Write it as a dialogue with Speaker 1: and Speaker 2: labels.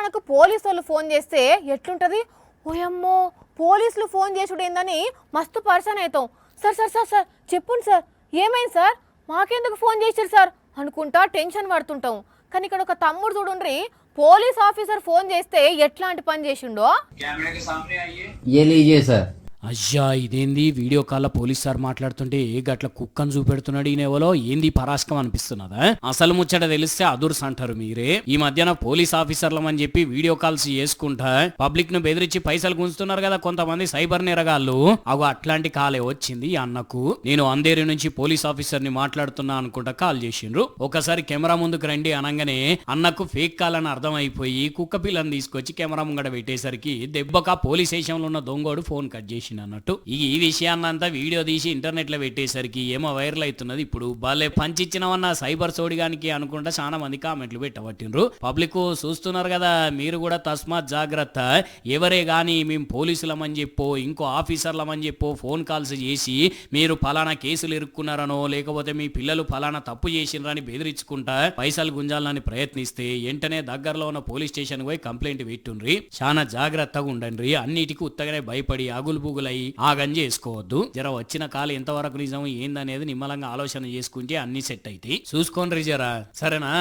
Speaker 1: మనకు పోలీసు వాళ్ళు ఫోన్ చేస్తే ఎట్లుంటది? ఓయమ్మో పోలీసులు ఫోన్ చేసుడేందని మస్తు పర్సన్ అవుతాం. సార్ సార్ సార్ సార్ చెప్పండి సార్, ఏమైంది సార్, మాకెందుకు ఫోన్ చేశారు సార్ అనుకుంటా టెన్షన్ పడుతుంటాం. కానీ ఇక్కడ ఒక తమ్ముడు చూడండి, పోలీస్ ఆఫీసర్ ఫోన్ చేస్తే ఎట్లాంటి పని చేసిండో.
Speaker 2: ये लीजिए सर।
Speaker 3: అయ్యా ఇదేంది వీడియో కాల్లో పోలీస్ సార్ మాట్లాడుతుంటే గట్ల కుక్కను చూపెడుతున్నాడు ఈయనెవలో, ఏంది పరాస్కం అనిపిస్తున్నదా? అసలు ముచ్చట తెలిస్తే అదుర్స్ అంటారు మీరే. ఈ మధ్యన పోలీస్ ఆఫీసర్లం అని చెప్పి వీడియో కాల్స్ చేసుకుంటా పబ్లిక్ ను బెదిరించి పైసలు గుంజుతున్నారు కదా కొంతమంది సైబర్ నేరగాళ్ళు. అగో అట్లాంటి కాలే వచ్చింది అన్నకు. నేను అందేరి నుంచి పోలీస్ ఆఫీసర్ ని మాట్లాడుతున్నా అనుకుంటా కాల్ చేసిండ్రు. ఒకసారి కెమెరా ముందుకు రండి అనగానే అన్నకు ఫేక్ కాల్ అని అర్థమైపోయి కుక్క పిల్లని తీసుకొచ్చి కెమెరా ముంగడ పెట్టేసరికి దెబ్బక పోలీస్ స్టేషన్ లో ఉన్న దొంగోడు ఫోన్ కట్ చేసి అన్నట్టు. ఈ విషయాన్నంతా వీడియో తీసి ఇంటర్నెట్ లో పెట్టేసరికి ఏమో వైరల్ అవుతున్నది. ఇప్పుడు భలే పంచిచ్చినవన్న సైబర్ సోడిగానికి అనుకుంటా చాలా మంది కామెంట్లు పెట్టబట్టిండ్రు. పబ్లిక్ చూస్తున్నారు కదా, మీరు కూడా తస్మాత్ జాగ్రత్త. ఎవరే గాని మేము పోలీసులమని చెప్పో ఇంకో ఆఫీసర్లమని చెప్పో ఫోన్ కాల్స్ చేసి మీరు ఫలానా కేసులు ఇరుక్కున్నారనో లేకపోతే మీ పిల్లలు ఫలానా తప్పు చేసినరని బెదిరించుకుంటా పైసలు గుంజాలని ప్రయత్నిస్తే వెంటనే దగ్గరలో ఉన్న పోలీస్ స్టేషన్ పోయి కంప్లైంట్ పెట్టుండ్రి. చాలా జాగ్రత్తగా ఉండండి. అన్నిటికీ ఉత్తగానే భయపడి ఆగులు బుగులై ఆగం చేసుకోవద్దు. జర వచ్చిన కాలు ఎంతవరకు నిజం ఏందనేది నిమ్మలంగా ఆలోచన చేసుకుంటే అన్ని సెట్ అయితే చూసుకోండి జరా, సరేనా?